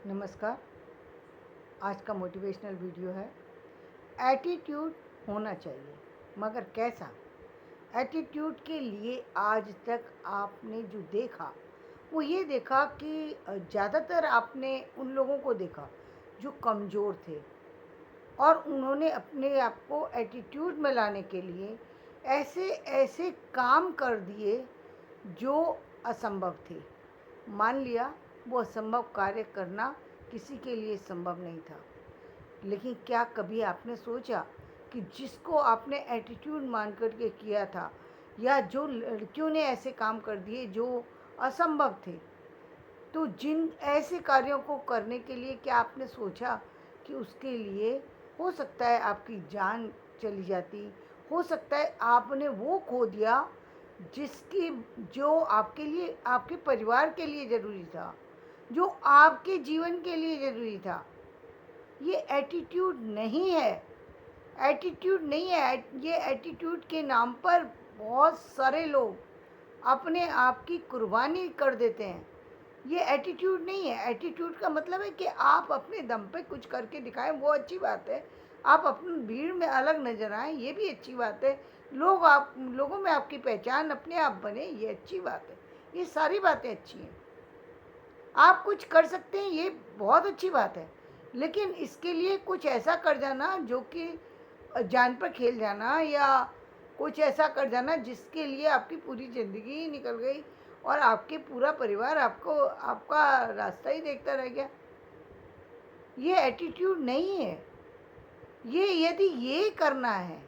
नमस्कार। आज का मोटिवेशनल वीडियो है। एटीट्यूड होना चाहिए, मगर कैसा? एटीट्यूड के लिए आज तक आपने जो देखा वो ये देखा कि ज़्यादातर आपने उन लोगों को देखा जो कमज़ोर थे और उन्होंने अपने आप को एटीट्यूड में लाने के लिए ऐसे ऐसे काम कर दिए जो असंभव थे। मान लिया वो असंभव कार्य करना किसी के लिए संभव नहीं था, लेकिन क्या कभी आपने सोचा कि जिसको आपने एटीट्यूड मान कर के किया था, या जो लड़कियों ने ऐसे काम कर दिए जो असंभव थे, तो जिन ऐसे कार्यों को करने के लिए क्या आपने सोचा कि उसके लिए हो सकता है आपकी जान चली जाती, हो सकता है आपने वो खो दिया जिसकी जो आपके लिए, आपके परिवार के लिए ज़रूरी था, जो आपके जीवन के लिए ज़रूरी था। ये एटीट्यूड नहीं है। एटीट्यूड नहीं है। ये एटीट्यूड के नाम पर बहुत सारे लोग अपने आप की कुर्बानी कर देते हैं। ये एटीट्यूड नहीं है। एटीट्यूड का मतलब है कि आप अपने दम पे कुछ करके दिखाएं, वो अच्छी बात है। आप अपनी भीड़ में अलग नज़र आएँ, ये भी अच्छी बात है। लोगों में आपकी पहचान अपने आप बने, ये अच्छी बात है। ये सारी बातें अच्छी हैं। आप कुछ कर सकते हैं, ये बहुत अच्छी बात है, लेकिन इसके लिए कुछ ऐसा कर जाना जो कि जान पर खेल जाना, या कुछ ऐसा कर जाना जिसके लिए आपकी पूरी ज़िंदगी ही निकल गई और आपके पूरा परिवार आपको, आपका रास्ता ही देखता रह गया, ये एटीट्यूड नहीं है। ये यदि ये करना है,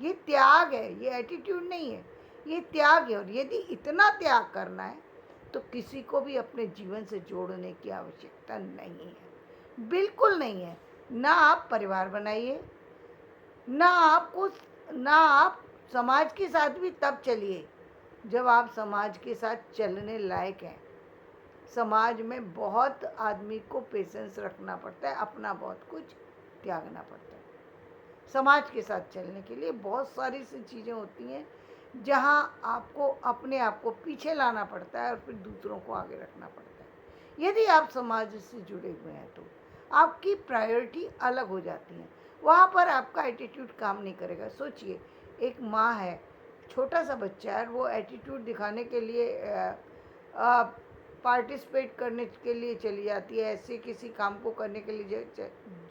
ये त्याग है, ये एटीट्यूड नहीं है, ये त्याग है। और यदि इतना त्याग करना है तो किसी को भी अपने जीवन से जोड़ने की आवश्यकता नहीं है, बिल्कुल नहीं है। ना आप परिवार बनाइए, ना आप समाज के साथ भी तब चलिए जब आप समाज के साथ चलने लायक हैं। समाज में बहुत आदमी को पेशेंस रखना पड़ता है, अपना बहुत कुछ त्यागना पड़ता है। समाज के साथ चलने के लिए बहुत सारी सी चीज़ें होती हैं जहाँ आपको अपने आप को पीछे लाना पड़ता है और फिर दूसरों को आगे रखना पड़ता है। यदि आप समाज से जुड़े हुए हैं तो आपकी प्रायोरिटी अलग हो जाती है, वहाँ पर आपका एटीट्यूड काम नहीं करेगा। सोचिए, एक माँ है, छोटा सा बच्चा है, वो एटीट्यूड दिखाने के लिए पार्टिसिपेट करने के लिए चली जाती है, ऐसे किसी काम को करने के लिए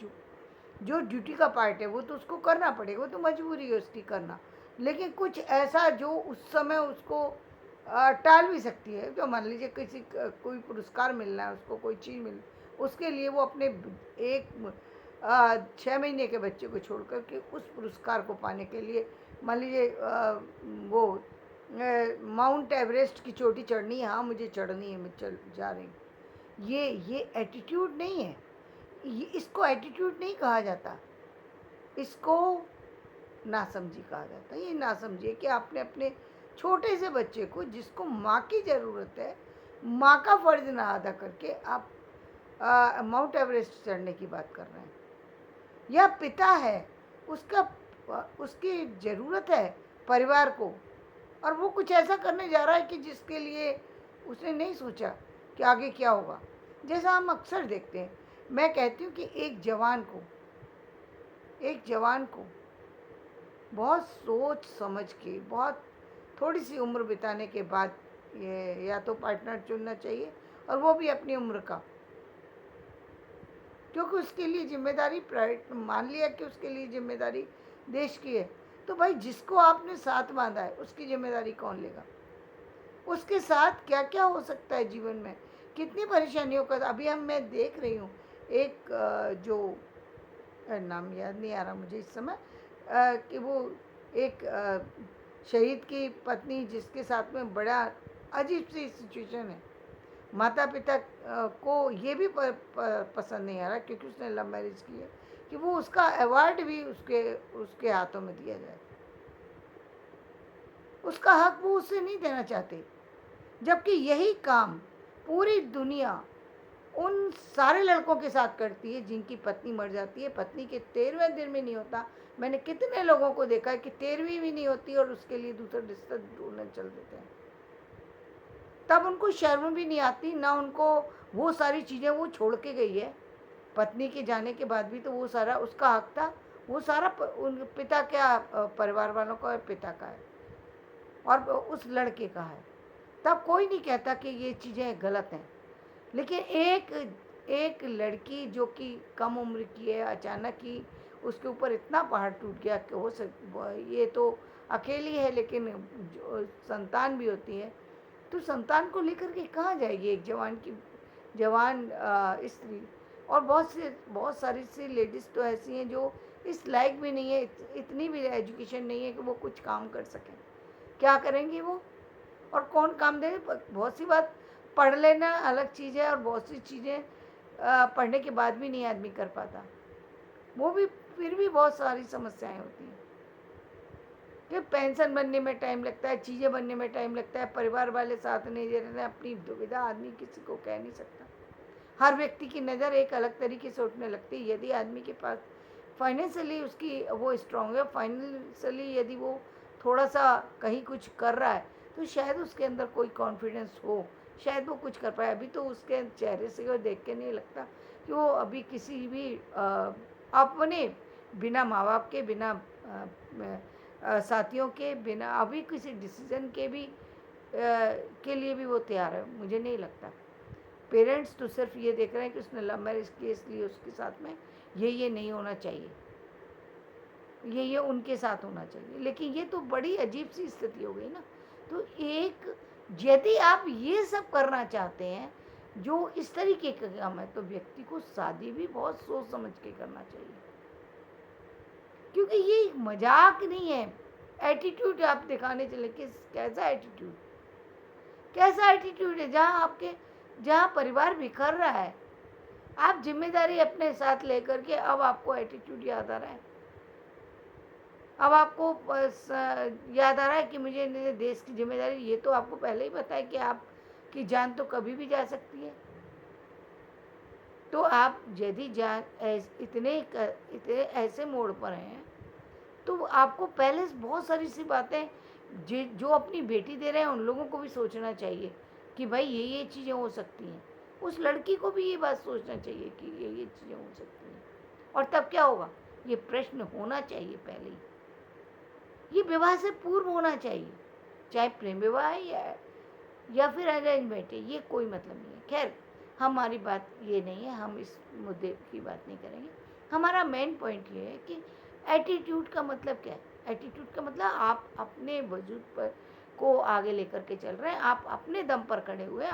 जो जो ड्यूटी का पार्ट है वो तो उसको करना पड़ेगा, वो तो मजबूरी है उसकी करना। लेकिन कुछ ऐसा जो उस समय उसको टाल भी सकती है, जो मान लीजिए किसी कोई पुरस्कार मिलना है उसको, कोई चीज़ मिल, उसके लिए वो अपने एक 6 महीने के बच्चे को छोड़ कर के उस पुरस्कार को पाने के लिए, मान लीजिए वो माउंट एवरेस्ट की चोटी चढ़नी है, हाँ मुझे चढ़नी है, मैं चल जा रही हूँ। ये एटीट्यूड नहीं है। ये, इसको एटीट्यूड नहीं कहा जाता, इसको नासमझी कहा जाता है। ये नासमझी है कि आपने अपने छोटे से बच्चे को, जिसको माँ की ज़रूरत है, माँ का फ़र्ज़ ना अदा करके आप माउंट एवरेस्ट चढ़ने की बात कर रहे हैं। यह पिता है, उसका उसकी ज़रूरत है परिवार को, और वो कुछ ऐसा करने जा रहा है कि जिसके लिए उसने नहीं सोचा कि आगे क्या होगा। जैसा हम अक्सर देखते हैं, मैं कहती हूँ कि एक जवान को बहुत सोच समझ के, बहुत थोड़ी सी उम्र बिताने के बाद ये या तो पार्टनर चुनना चाहिए, और वो भी अपनी उम्र का, क्योंकि उसके लिए जिम्मेदारी, प्राइवेट मान लिया कि उसके लिए जिम्मेदारी देश की है, तो भाई जिसको आपने साथ बांधा है उसकी जिम्मेदारी कौन लेगा? उसके साथ क्या क्या हो सकता है जीवन में, कितनी परेशानियों का। अभी मैं देख रही हूँ एक जो नाम याद नहीं आ रहा मुझे इस समय, कि वो एक शहीद की पत्नी, जिसके साथ में बड़ा अजीब सी सिचुएशन है। माता पिता को ये भी पसंद नहीं आ रहा, क्योंकि उसने लव मैरिज की है, कि वो उसका अवार्ड भी उसके उसके हाथों में दिया जाए। उसका हक वो उसे नहीं देना चाहते, जबकि यही काम पूरी दुनिया उन सारे लड़कों के साथ करती है जिनकी पत्नी मर जाती है। पत्नी के 13वें दिन में नहीं होता। मैंने कितने लोगों को देखा है कि 13वीं भी नहीं होती और उसके लिए दूसरा रिश्ता ढूंढने चल देते हैं। तब उनको शर्म भी नहीं आती, ना उनको वो सारी चीज़ें वो छोड़ के गई है। पत्नी के जाने के बाद भी तो वो सारा उसका हक था, वो सारा उन पिता क्या परिवार वालों का है, पिता का है और उस लड़के का है। तब कोई नहीं कहता कि ये चीज़ें गलत हैं। लेकिन एक एक लड़की जो कि कम उम्र की है, अचानक ही उसके ऊपर इतना पहाड़ टूट गया कि ये तो अकेली है, लेकिन जो संतान भी होती है, तो संतान को लेकर के कहाँ जाएगी एक जवान स्त्री। और बहुत सारी सी लेडीज़ तो ऐसी हैं जो इस लायक भी नहीं है, इतनी भी एजुकेशन नहीं है कि वो कुछ काम कर सकें। क्या करेंगी वो, और कौन काम दे। बहुत सी बात पढ़ लेना अलग चीज़ है, और बहुत सी चीज़ें पढ़ने के बाद भी नहीं आदमी कर पाता, वो भी फिर भी बहुत सारी समस्याएं होती हैं कि पेंशन बनने में टाइम लगता है, चीज़ें बनने में टाइम लगता है, परिवार वाले साथ नहीं दे रहे हैं, अपनी दुविधा आदमी किसी को कह नहीं सकता। हर व्यक्ति की नज़र एक अलग तरीके से उठने लगती है। यदि आदमी के पास फाइनेंशियली उसकी वो स्ट्रांग है, फाइनेंशियली यदि वो थोड़ा सा कहीं कुछ कर रहा है, तो शायद उसके अंदर कोई कॉन्फिडेंस हो, शायद वो कुछ कर पाए। अभी तो उसके चेहरे से वो देख के नहीं लगता कि वो अभी किसी भी अपने बिना माँ बाप के, बिना साथियों के, बिना अभी किसी डिसीजन के भी के लिए भी वो तैयार है, मुझे नहीं लगता। पेरेंट्स तो सिर्फ ये देख रहे हैं कि उसने लव मैरिज की, इसलिए उसके साथ में ये नहीं होना चाहिए, ये उनके साथ होना चाहिए। लेकिन ये तो बड़ी अजीब सी स्थिति हो गई ना। तो एक यदि आप ये सब करना चाहते हैं जो इस तरीके का काम है, तो व्यक्ति को शादी भी बहुत सोच समझ के करना चाहिए, क्योंकि ये मजाक नहीं है। एटीट्यूड आप दिखाने चले, कैसा एटीट्यूड, कैसा एटीट्यूड है जहाँ परिवार बिखर रहा है, आप जिम्मेदारी अपने साथ लेकर के अब आपको एटीट्यूड याद आ रहा है। अब आपको याद आ रहा है कि मुझे देश की जिम्मेदारी, ये तो आपको पहले ही पता है कि आपकी जान तो कभी भी जा सकती है। तो आप यदि जान इतने ऐसे मोड़ पर हैं, तो आपको पहले बहुत सारी सी बातें जो अपनी बेटी दे रहे हैं उन लोगों को भी सोचना चाहिए कि भाई ये चीज़ें हो सकती हैं। उस लड़की को भी ये बात सोचना चाहिए कि ये चीज़ें हो सकती हैं। और तब क्या होगा, ये प्रश्न होना चाहिए पहले ही, ये विवाह से पूर्व होना चाहिए, चाहे प्रेम विवाह है या फिर अरेंजमेंट है, ये कोई मतलब नहीं है। खैर, हमारी बात ये नहीं है, हम इस मुद्दे की बात नहीं करेंगे। हमारा मेन पॉइंट ये है कि एटीट्यूड का मतलब क्या है। एटीट्यूड का मतलब आप अपने वजूद पर को आगे लेकर के चल रहे हैं, आप अपने दम पर खड़े हुए हैं,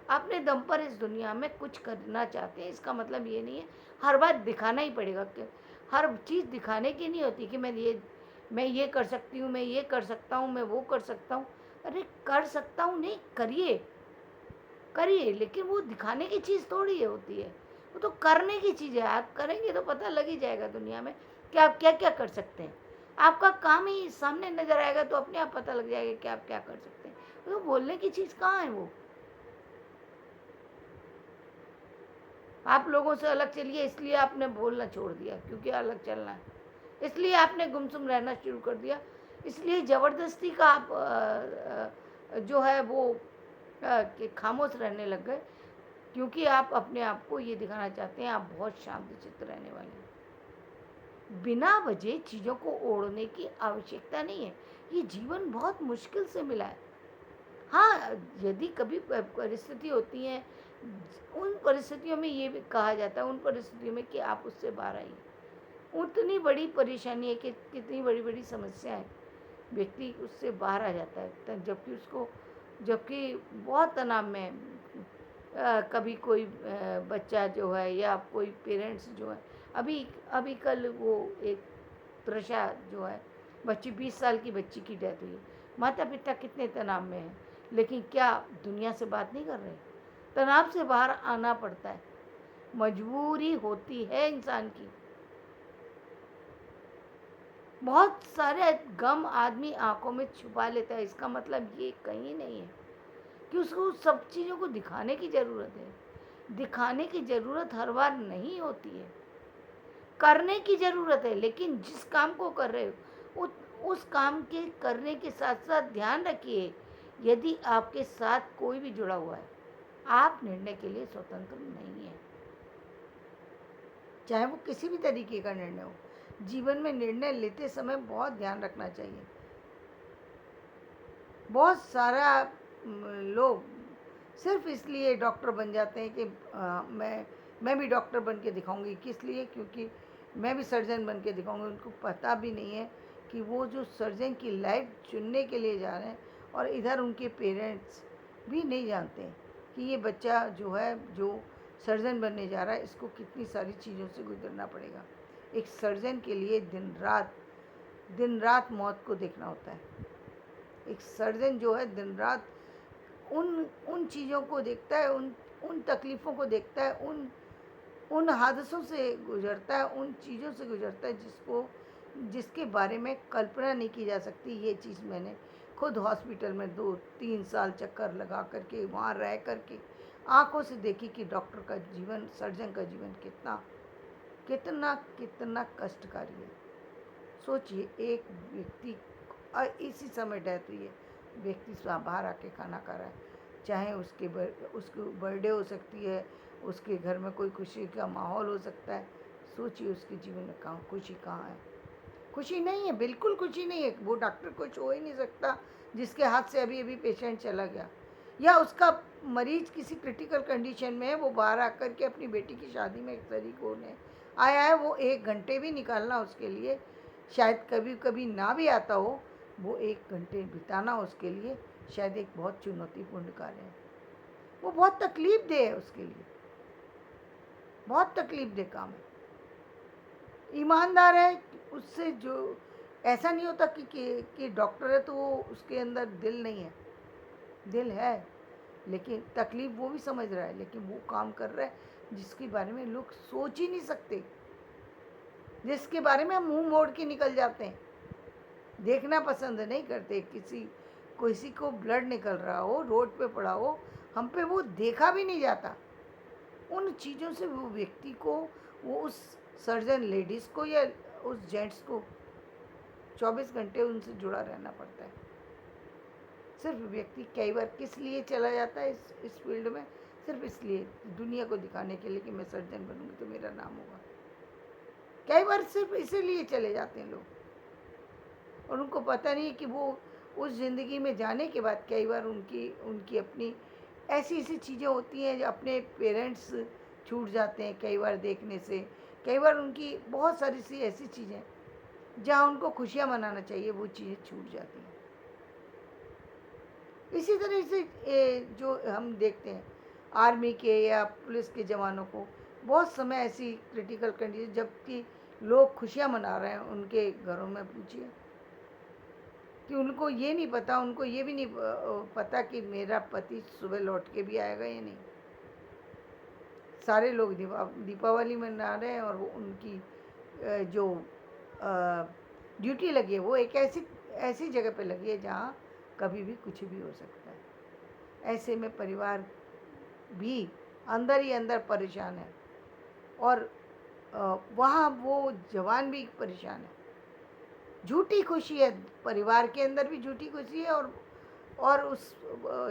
अपने दम पर इस दुनिया में कुछ करना चाहते हैं। इसका मतलब ये नहीं है हर बात दिखाना ही पड़ेगा, कि हर चीज़ दिखाने की नहीं होती कि मैं ये कर सकती हूँ, मैं ये कर सकता हूँ, मैं वो कर सकता हूँ। अरे कर सकता हूँ नहीं, करिए, लेकिन वो दिखाने की चीज़ थोड़ी होती है, वो तो करने की चीज़ है। आप करेंगे तो पता लग ही जाएगा दुनिया में कि आप क्या क्या कर सकते हैं। आपका काम ही सामने नज़र आएगा तो अपने आप पता लग जाएगा कि आप क्या कर सकते हैं। तो बोलने की चीज़ कहाँ है वो। आप लोगों से अलग चलिए, इसलिए आपने बोलना छोड़ दिया, क्योंकि अलग चलना है, इसलिए आपने गुमसुम रहना शुरू कर दिया, इसलिए ज़बरदस्ती का आप जो है वो कि खामोश रहने लग गए, क्योंकि आप अपने आप को ये दिखाना चाहते हैं आप बहुत शांतचित्त रहने वाले हैं। बिना वजह चीज़ों को ओढ़ने की आवश्यकता नहीं है, ये जीवन बहुत मुश्किल से मिला है। हाँ, यदि कभी परिस्थिति होती है, उन परिस्थितियों में ये भी कहा जाता है, उन परिस्थितियों में कि आप उससे बाहर आइए। उतनी बड़ी परेशानी है कि कितनी बड़ी-बड़ी समस्याएँ, व्यक्ति उससे बाहर आ जाता है, जबकि बहुत तनाव में कभी कोई बच्चा जो है या कोई पेरेंट्स जो है, अभी अभी कल वो एक त्रिशा जो है बच्ची, 20 साल की बच्ची की डेथ हुई। माता पिता कितने तनाव में हैं, लेकिन क्या दुनिया से बात नहीं कर रहे। तनाव से बाहर आना पड़ता है, मजबूरी होती है इंसान की। बहुत सारे गम आदमी आंखों में छुपा लेता है, इसका मतलब ये कहीं नहीं है कि उसको सब चीज़ों को दिखाने की ज़रूरत है। दिखाने की ज़रूरत हर बार नहीं होती है, करने की ज़रूरत है। लेकिन जिस काम को कर रहे हो उस काम के करने के साथ साथ ध्यान रखिए यदि आपके साथ कोई भी जुड़ा हुआ है, आप निर्णय के लिए स्वतंत्र नहीं हैं, चाहे वो किसी भी तरीके का निर्णय हो। जीवन में निर्णय लेते समय बहुत ध्यान रखना चाहिए। बहुत सारा लोग सिर्फ इसलिए डॉक्टर बन जाते हैं कि मैं भी डॉक्टर बन के दिखाऊंगी। किस लिए? क्योंकि मैं भी सर्जन बन के दिखाऊंगी। उनको पता भी नहीं है कि वो जो सर्जन की लाइफ चुनने के लिए जा रहे हैं, और इधर उनके पेरेंट्स भी नहीं जानते कि ये बच्चा जो है, जो सर्जन बनने जा रहा है, इसको कितनी सारी चीज़ों से गुजरना पड़ेगा। एक सर्जन के लिए दिन रात मौत को देखना होता है। एक सर्जन जो है दिन रात उन चीज़ों को देखता है, उन तकलीफ़ों को देखता है, उन हादसों से गुजरता है, उन चीज़ों से गुजरता है जिसके बारे में कल्पना नहीं की जा सकती। ये चीज़ मैंने खुद हॉस्पिटल में 2-3 साल चक्कर लगा करके, वहाँ रह करके आंखों से देखी कि डॉक्टर का जीवन, सर्जन का जीवन कितना कितना कितना कष्टकारी है। सोचिए, एक व्यक्ति इसी समय डेथ हुई है, व्यक्ति बाहर आके खाना खा रहा है, चाहे उसकी बर्थडे हो सकती है, उसके घर में कोई खुशी का माहौल हो सकता है। सोचिए उसके जीवन में खुशी कहाँ है? खुशी नहीं है, बिल्कुल खुशी नहीं है। वो डॉक्टर कुछ हो ही नहीं सकता जिसके हाथ से अभी अभी पेशेंट चला गया, या उसका मरीज किसी क्रिटिकल कंडीशन में है, वो बाहर आकर के अपनी बेटी की शादी में शरीक होने आया है। वो 1 घंटे भी निकालना उसके लिए, शायद कभी कभी ना भी आता हो, वो 1 घंटे बिताना उसके लिए शायद एक बहुत चुनौतीपूर्ण कार्य है। वो बहुत तकलीफ दे है उसके लिए, बहुत तकलीफ दे काम है। ईमानदार है, उससे जो ऐसा नहीं होता कि डॉक्टर है तो वो उसके अंदर दिल नहीं है, दिल है, लेकिन तकलीफ वो भी समझ रहा है। लेकिन वो काम कर रहा है जिसके बारे में लोग सोच ही नहीं सकते, जिसके बारे में हम मुंह मोड़ के निकल जाते हैं, देखना पसंद नहीं करते। किसी को ब्लड निकल रहा हो, रोड पे पड़ा हो, हम पे वो देखा भी नहीं जाता। उन चीज़ों से वो व्यक्ति को, वो उस सर्जन लेडीज़ को या उस जेंट्स को 24 घंटे उनसे जुड़ा रहना पड़ता है। सिर्फ व्यक्ति कई बार किस लिए चला जाता है इस फील्ड में? सिर्फ इसलिए, दुनिया को दिखाने के लिए कि मैं सर्जन बनूंगी तो मेरा नाम होगा। कई बार सिर्फ इसीलिए चले जाते हैं लोग, और उनको पता नहीं है कि वो उस ज़िंदगी में जाने के बाद कई बार उनकी अपनी ऐसी चीज़ें होती हैं, जो अपने पेरेंट्स छूट जाते हैं कई बार देखने से। कई बार उनकी बहुत सारी सी ऐसी चीज़ें जहाँ उनको खुशियाँ मनाना चाहिए, वो चीज़ें छूट जाती हैं। इसी तरह से जो हम देखते हैं आर्मी के या पुलिस के जवानों को, बहुत समय ऐसी क्रिटिकल कंडीशन, जबकि लोग खुशियाँ मना रहे हैं, उनके घरों में पूछिए कि उनको ये नहीं पता, उनको ये भी नहीं पता कि मेरा पति सुबह लौट के भी आएगा या नहीं। सारे लोग दीपावली मना रहे हैं, और वो उनकी जो ड्यूटी लगी है वो एक ऐसी जगह पे लगी है जहाँ कभी भी कुछ भी हो सकता है। ऐसे में परिवार भी अंदर ही अंदर परेशान है, और वहाँ वो जवान भी परेशान है। झूठी खुशी है, परिवार के अंदर भी झूठी खुशी है, और उस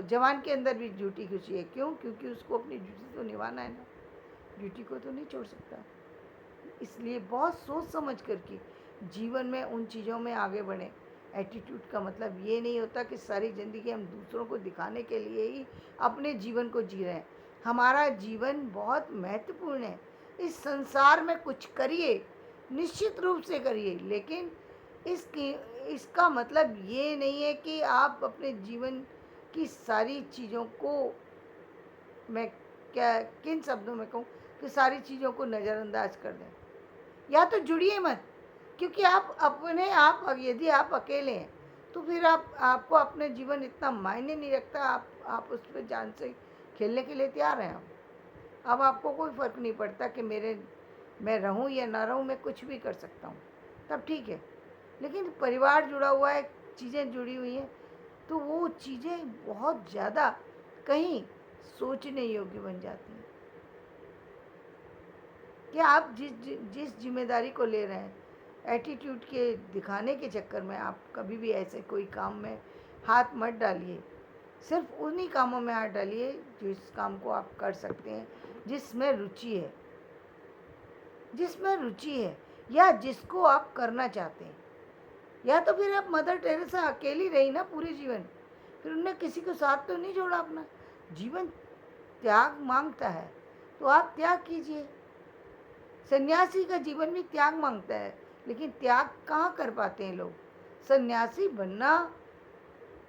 जवान के अंदर भी झूठी खुशी है। क्यों? क्योंकि उसको अपनी ड्यूटी तो निभाना है ना, ड्यूटी को तो नहीं छोड़ सकता। इसलिए बहुत सोच समझ करके जीवन में उन चीज़ों में आगे बढ़ें। एटीट्यूड का मतलब ये नहीं होता कि सारी ज़िंदगी हम दूसरों को दिखाने के लिए ही अपने जीवन को जी रहे हैं। हमारा जीवन बहुत महत्वपूर्ण है। इस संसार में कुछ करिए, निश्चित रूप से करिए, लेकिन इसका मतलब ये नहीं है कि आप अपने जीवन की सारी चीज़ों को, मैं क्या किन शब्दों में कहूँ, कि सारी चीज़ों को नज़रअंदाज कर दें। या तो जुड़िए मत, क्योंकि आप यदि आप अकेले हैं तो फिर आपको अपने जीवन इतना मायने नहीं रखता। आप उस पर जान से खेलने के लिए तैयार हैं। अब आपको कोई फ़र्क नहीं पड़ता कि मैं रहूं या ना रहूं, मैं कुछ भी कर सकता हूं, तब ठीक है। लेकिन परिवार जुड़ा हुआ है, चीज़ें जुड़ी हुई हैं, तो वो चीज़ें बहुत ज़्यादा कहीं सोचने योग्य बन जाती हैं कि आप जिस जिम्मेदारी को ले रहे हैं, एटीट्यूड के दिखाने के चक्कर में आप कभी भी ऐसे कोई काम में हाथ मत डालिए। सिर्फ उन्हीं कामों में हाथ डालिए जिस काम को आप कर सकते हैं, जिसमें रुचि है, जिसमें रुचि है, या जिसको आप करना चाहते हैं। या तो फिर अब मदर टेरेसा अकेली रही ना पूरे जीवन, फिर उनने किसी को साथ तो नहीं जोड़ा अपना। जीवन त्याग मांगता है तो आप त्याग कीजिए। सन्यासी का जीवन भी त्याग मांगता है, लेकिन त्याग कहाँ कर पाते हैं लोग। सन्यासी बनना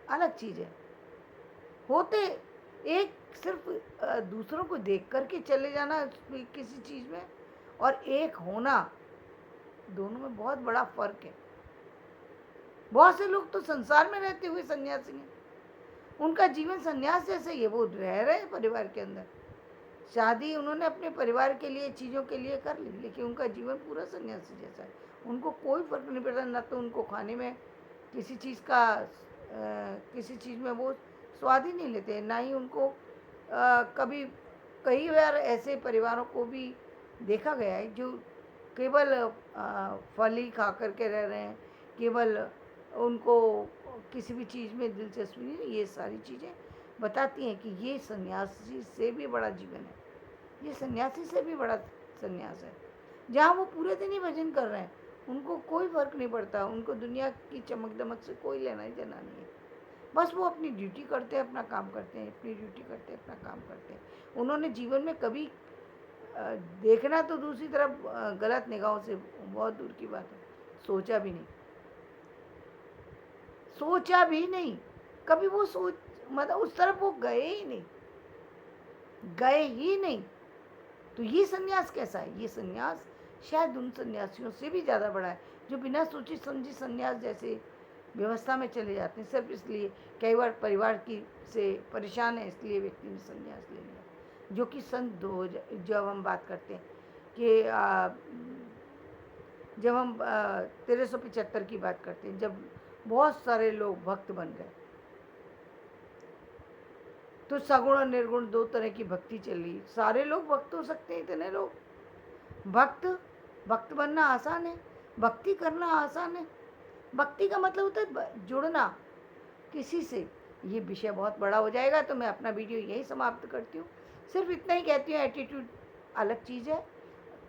अलग चीज़ है। होते एक सिर्फ दूसरों को देख करके चले जाना किसी चीज़ में, और एक होना, दोनों में बहुत बड़ा फर्क है। बहुत से लोग तो संसार में रहते हुए सन्यासी हैं, उनका जीवन सन्यास जैसे ही है। वो रह रहे हैं परिवार के अंदर, शादी उन्होंने अपने परिवार के लिए, चीज़ों के लिए कर ली, लेकिन उनका जीवन पूरा सन्यासी जैसा है। उनको कोई फर्क नहीं पड़ता, ना तो उनको खाने में किसी चीज़ का किसी चीज़ में वो स्वाद ही नहीं लेते, ना ही उनको कभी, कई बार ऐसे परिवारों को भी देखा गया है जो केवल फल ही खा करके रह रहे हैं, केवल उनको किसी भी चीज़ में दिलचस्पी नहीं। ये सारी चीज़ें बताती हैं कि ये सन्यासी से भी बड़ा जीवन है, ये सन्यासी से भी बड़ा सन्यास है। जहाँ वो पूरे दिन ही भजन कर रहे हैं, उनको कोई फ़र्क नहीं पड़ता, उनको दुनिया की चमक दमक से कोई लेना ही देना नहीं है। बस वो अपनी ड्यूटी करते हैं, अपना काम करते हैं, अपनी ड्यूटी करते हैं, अपना काम करते हैं। उन्होंने जीवन में कभी देखना तो दूसरी तरफ गलत निगाहों से बहुत दूर की बात है, सोचा भी नहीं, सोचा भी नहीं कभी। वो सोच, मतलब उस तरफ वो गए ही नहीं, गए ही नहीं। तो ये सन्यास कैसा है? ये सन्यास शायद उन सन्यासियों से भी ज़्यादा बड़ा है जो बिना सोची समझी सन्यास जैसे व्यवस्था में चले जाते हैं, सिर्फ इसलिए कई बार परिवार की से परेशान है, इसलिए व्यक्ति ने सन्यास ले लिया। जो कि सन 2000, जब हम बात करते हैं कि जब हम 1375 की बात करते हैं, जब बहुत सारे लोग भक्त बन गए, तो सगुण और निर्गुण दो तरह की भक्ति चली। सारे लोग भक्त हो सकते हैं, इतने लोग भक्त बनना आसान है, भक्ति करना आसान है। भक्ति का मतलब होता है जुड़ना किसी से। ये विषय बहुत बड़ा हो जाएगा, तो मैं अपना वीडियो यही समाप्त करती हूँ। सिर्फ इतना ही कहती हूँ, एटीट्यूड अलग चीज़ है,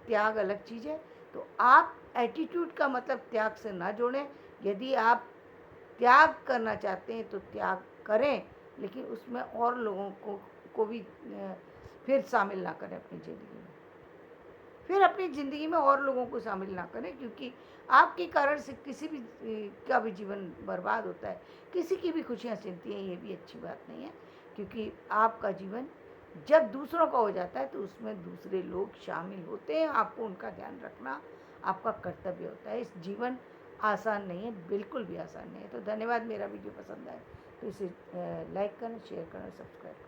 त्याग अलग चीज़ है। तो आप एटीट्यूड का मतलब त्याग से ना जोड़ें। यदि आप त्याग करना चाहते हैं तो त्याग करें, लेकिन उसमें और लोगों को भी फिर शामिल ना करें अपनी ज़िंदगी में। फिर अपनी ज़िंदगी में और लोगों को शामिल ना करें, क्योंकि आपके कारण से किसी भी का भी जीवन बर्बाद होता है, किसी की भी खुशियाँ छिनती हैं, ये भी अच्छी बात नहीं है। क्योंकि आपका जीवन जब दूसरों का हो जाता है तो उसमें दूसरे लोग शामिल होते हैं, आपको उनका ध्यान रखना आपका कर्तव्य होता है। इस जीवन आसान नहीं है, बिल्कुल भी आसान नहीं है। तो धन्यवाद। मेरा वीडियो पसंद आए तो इसे लाइक करें, शेयर करें, सब्सक्राइब करें।